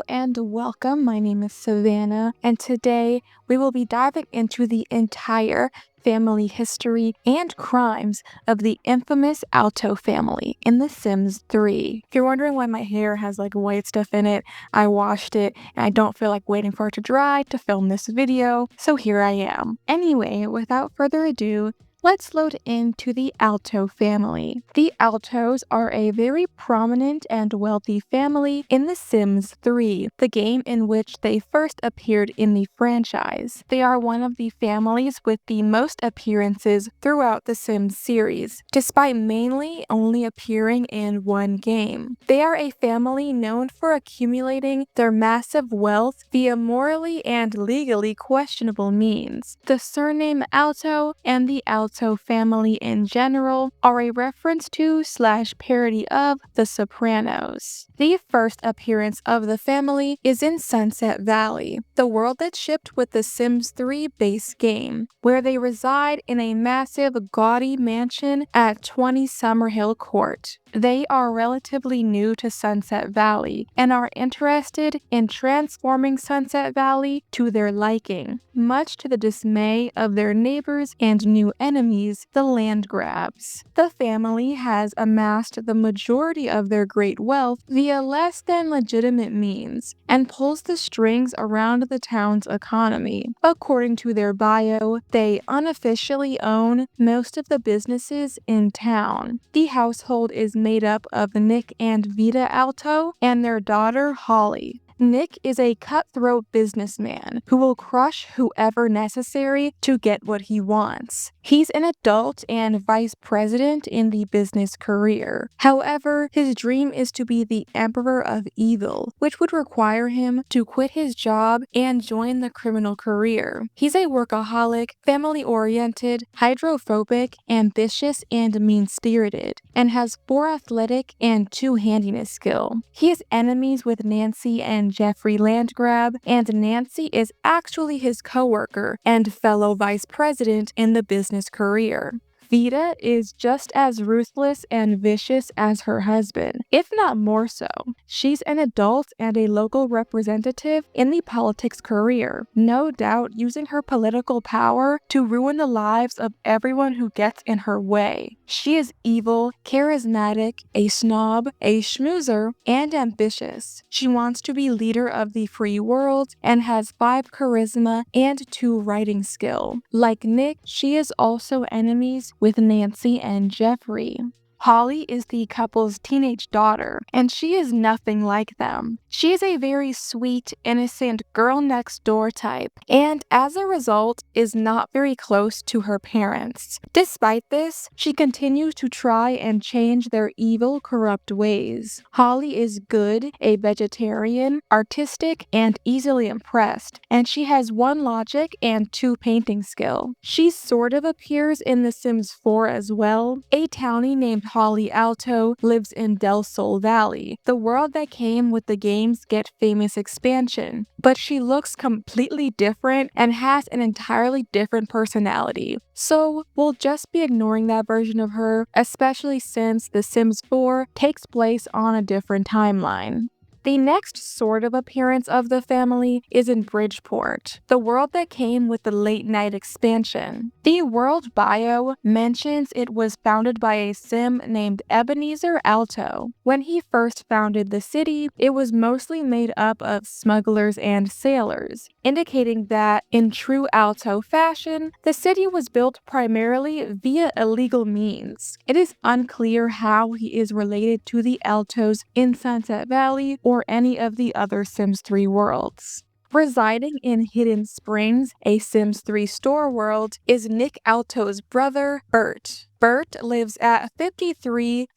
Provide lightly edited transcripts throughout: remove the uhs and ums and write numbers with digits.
Hello and welcome. My name is Savannah, and today we will be diving into the entire family history and crimes of the infamous Alto family in The Sims 3. If you're wondering why my hair has like white stuff in it, I washed it and I don't feel like waiting for it to dry to film this video, so here I am. Anyway, without further ado, let's load into the Alto family. The Altos are a very prominent and wealthy family in The Sims 3, the game in which they first appeared in the franchise. They are one of the families with the most appearances throughout the Sims series, despite mainly only appearing in one game. They are a family known for accumulating their massive wealth via morally and legally questionable means. The surname Alto and the Alto family in general are a reference to / parody of The Sopranos. The first appearance of the family is in Sunset Valley, the world that shipped with the Sims 3 base game, where they reside in a massive gaudy mansion at 20 Summerhill Court. They are relatively new to Sunset Valley and are interested in transforming Sunset Valley to their liking, much to the dismay of their neighbors and new enemies, the Landgrabs. The family has amassed the majority of their great wealth via less than legitimate means and pulls the strings around the town's economy. According to their bio, they unofficially own most of the businesses in town. The household is made up of Nick and Vita Alto and their daughter Holly. Nick is a cutthroat businessman who will crush whoever necessary to get what he wants. He's an adult and vice president in the business career. However, his dream is to be the emperor of evil, which would require him to quit his job and join the criminal career. He's a workaholic, family-oriented, hydrophobic, ambitious, and mean-spirited, and has 4 athletic and 2 handiness skill. He has enemies with Nancy and Jeffrey Landgrab, and Nancy is actually his co-worker and fellow vice president in the business career. Vita is just as ruthless and vicious as her husband, if not more so. She's an adult and a local representative in the politics career, no doubt using her political power to ruin the lives of everyone who gets in her way. She is evil, charismatic, a snob, a schmoozer, and ambitious. She wants to be leader of the free world and has 5 charisma and 2 writing skill. Like Nick, she is also enemies with Nancy and Jeffrey. Holly is the couple's teenage daughter, and she is nothing like them. She is a very sweet, innocent girl next door type, and as a result is not very close to her parents. Despite this, she continues to try and change their evil, corrupt ways. Holly is good, a vegetarian, artistic, and easily impressed, and she has 1 logic and 2 painting skill. She sort of appears in The Sims 4 as well. A townie named Holly Alto lives in Del Sol Valley, the world that came with the game's Get Famous expansion, but she looks completely different and has an entirely different personality. So we'll just be ignoring that version of her, especially since The Sims 4 takes place on a different timeline. The next sort of appearance of the family is in Bridgeport, the world that came with the late night expansion. The world bio mentions it was founded by a sim named Ebenezer Alto. When he first founded the city, it was mostly made up of smugglers and sailors, indicating that, in true Alto fashion, the city was built primarily via illegal means. It is unclear how he is related to the Altos in Sunset Valley or any of the other Sims 3 worlds. Residing in Hidden Springs, a Sims 3 store world, is Nick Alto's brother, Bert. Bert lives at 53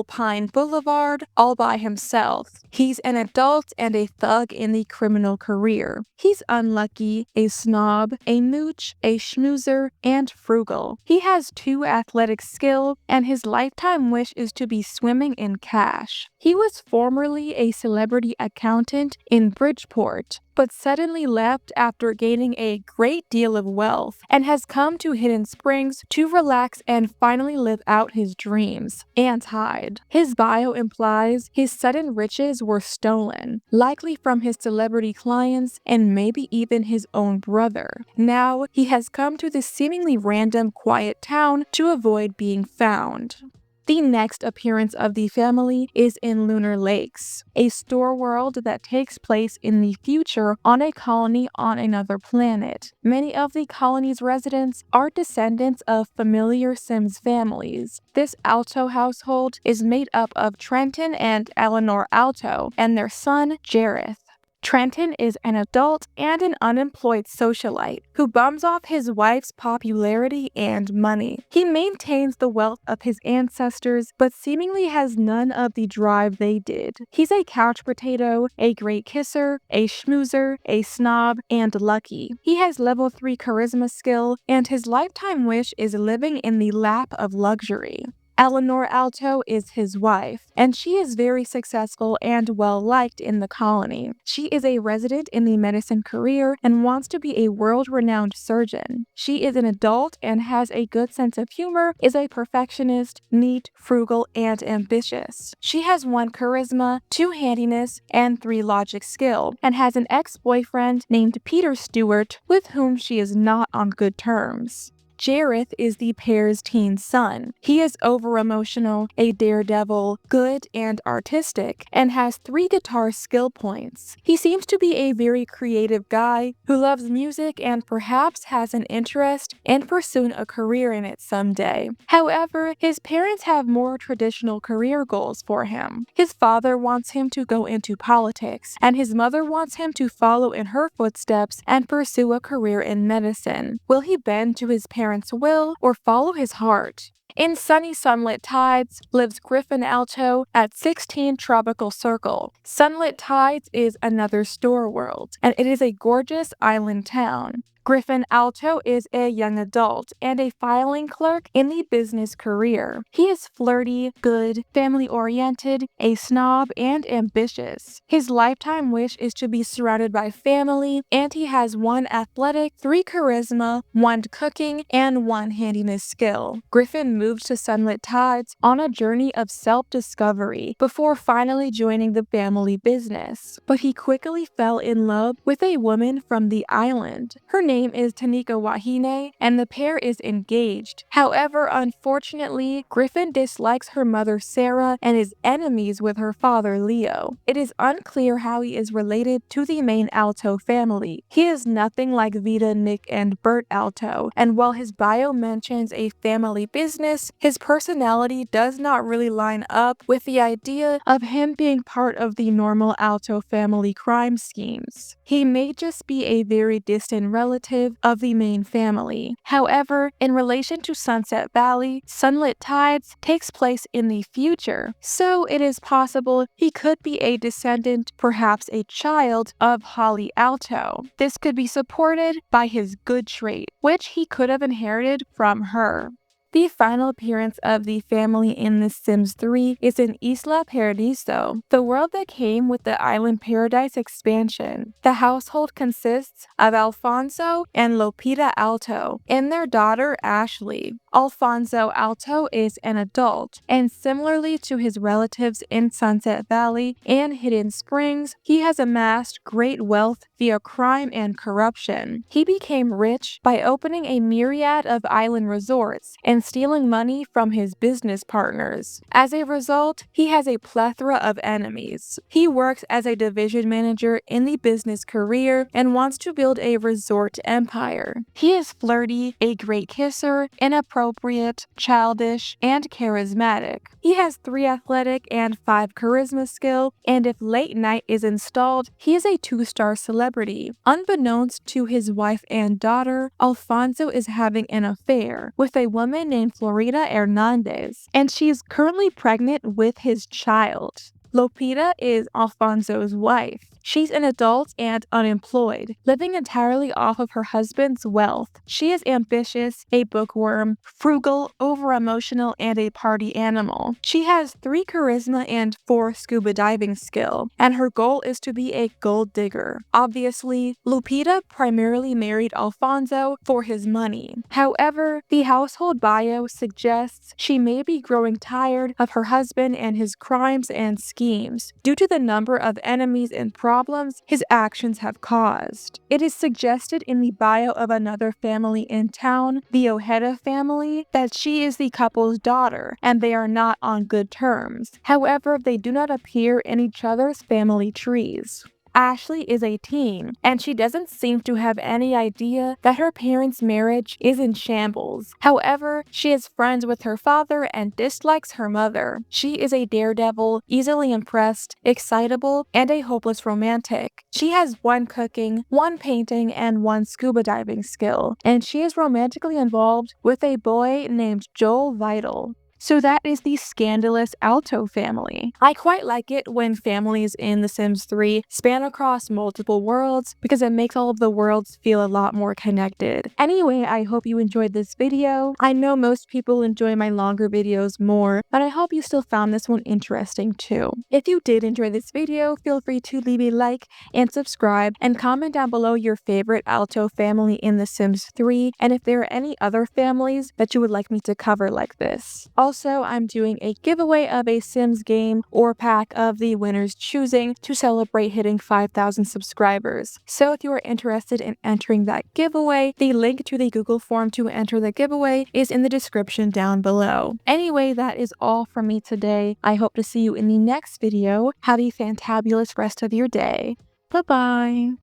Pine Boulevard all by himself. He's an adult and a thug in the criminal career. He's unlucky, a snob, a mooch, a schmoozer, and frugal. He has 2 athletic skill, and his lifetime wish is to be swimming in cash. He was formerly a celebrity accountant in Bridgeport, but suddenly left after gaining a great deal of wealth and has come to Hidden Springs to relax and finally live out his dreams and hide. His bio implies his sudden riches were stolen, likely from his celebrity clients and maybe even his own brother. Now he has come to this seemingly random, quiet town to avoid being found. The next appearance of the family is in Lunar Lakes, a store world that takes place in the future on a colony on another planet. Many of the colony's residents are descendants of familiar Sims families. This Alto household is made up of Trenton and Eleanor Alto and their son, Jareth. Trenton is an adult and an unemployed socialite who bums off his wife's popularity and money. He maintains the wealth of his ancestors, but seemingly has none of the drive they did. He's a couch potato, a great kisser, a schmoozer, a snob, and lucky. He has level 3 charisma skill, and his lifetime wish is living in the lap of luxury. Eleanor Alto is his wife, and she is very successful and well-liked in the colony. She is a resident in the medicine career and wants to be a world-renowned surgeon. She is an adult and has a good sense of humor, is a perfectionist, neat, frugal, and ambitious. She has 1 charisma, 2 handiness, and 3 logic skill, and has an ex-boyfriend named Peter Stewart with whom she is not on good terms. Jareth is the pair's teen son. He is over-emotional, a daredevil, good and artistic, and has 3 guitar skill points. He seems to be a very creative guy who loves music and perhaps has an interest in pursuing a career in it someday. However, his parents have more traditional career goals for him. His father wants him to go into politics, and his mother wants him to follow in her footsteps and pursue a career in medicine. Will he bend to his parents' will or follow his heart? In sunny Sunlit Tides lives Griffin Alto at 16 Tropical Circle. Sunlit Tides is another store world, and it is a gorgeous island town. Griffin Alto is a young adult and a filing clerk in the business career. He is flirty, good, family-oriented, a snob, and ambitious. His lifetime wish is to be surrounded by family, and he has 1 athletic, 3 charisma, 1 cooking, and 1 handiness skill. Griffin moved to Sunlit Tides on a journey of self-discovery before finally joining the family business. But he quickly fell in love with a woman from the island. Her name is Tanika Wahine, and the pair is engaged. However, unfortunately, Griffin dislikes her mother Sarah and is enemies with her father Leo. It is unclear how he is related to the main Alto family. He is nothing like Vita, Nick, and Bert Alto, and while his bio mentions a family business, his personality does not really line up with the idea of him being part of the normal Alto family crime schemes. He may just be a very distant relative of the main family. However, in relation to Sunset Valley, Sunlit Tides takes place in the future, so it is possible he could be a descendant, perhaps a child, of Holly Alto. This could be supported by his good trait, which he could have inherited from her. The final appearance of the family in The Sims 3 is in Isla Paradiso, the world that came with the Island Paradise expansion. The household consists of Alfonso and Lopita Alto and their daughter Ashley. Alfonso Alto is an adult, and similarly to his relatives in Sunset Valley and Hidden Springs, he has amassed great wealth via crime and corruption. He became rich by opening a myriad of island resorts and stealing money from his business partners. As a result, he has a plethora of enemies. He works as a division manager in the business career and wants to build a resort empire. He is flirty, a great kisser, inappropriate, childish, and charismatic. He has 3 athletic and 5 charisma skill, and if late night is installed, he is a 2-star celebrity. Unbeknownst to his wife and daughter, Alfonso is having an affair with a woman named Florida Hernandez, and she is currently pregnant with his child. Lupita is Alfonso's wife. She's an adult and unemployed, living entirely off of her husband's wealth. She is ambitious, a bookworm, frugal, over-emotional, and a party animal. She has 3 charisma and 4 scuba diving skill, and her goal is to be a gold digger. Obviously, Lupita primarily married Alfonso for his money. However, the household bio suggests she may be growing tired of her husband and his crimes and schemes due to the number of enemies and problems his actions have caused. It is suggested in the bio of another family in town, the Ojeda family, that she is the couple's daughter and they are not on good terms. However, they do not appear in each other's family trees. Ashley is a teen, and she doesn't seem to have any idea that her parents' marriage is in shambles. However, she is friends with her father and dislikes her mother. She is a daredevil, easily impressed, excitable, and a hopeless romantic. She has 1 cooking, 1 painting, and 1 scuba diving skill, and she is romantically involved with a boy named Joel Vital. So that is the scandalous Alto family. I quite like it when families in The Sims 3 span across multiple worlds because it makes all of the worlds feel a lot more connected. Anyway, I hope you enjoyed this video. I know most people enjoy my longer videos more, but I hope you still found this one interesting too. If you did enjoy this video, feel free to leave a like and subscribe and comment down below your favorite Alto family in The Sims 3 and if there are any other families that you would like me to cover like this. Also, I'm doing a giveaway of a Sims game or pack of the winner's choosing to celebrate hitting 5,000 subscribers. So if you are interested in entering that giveaway, the link to the Google form to enter the giveaway is in the description down below. Anyway, that is all from me today. I hope to see you in the next video. Have a fantabulous rest of your day. Bye-bye.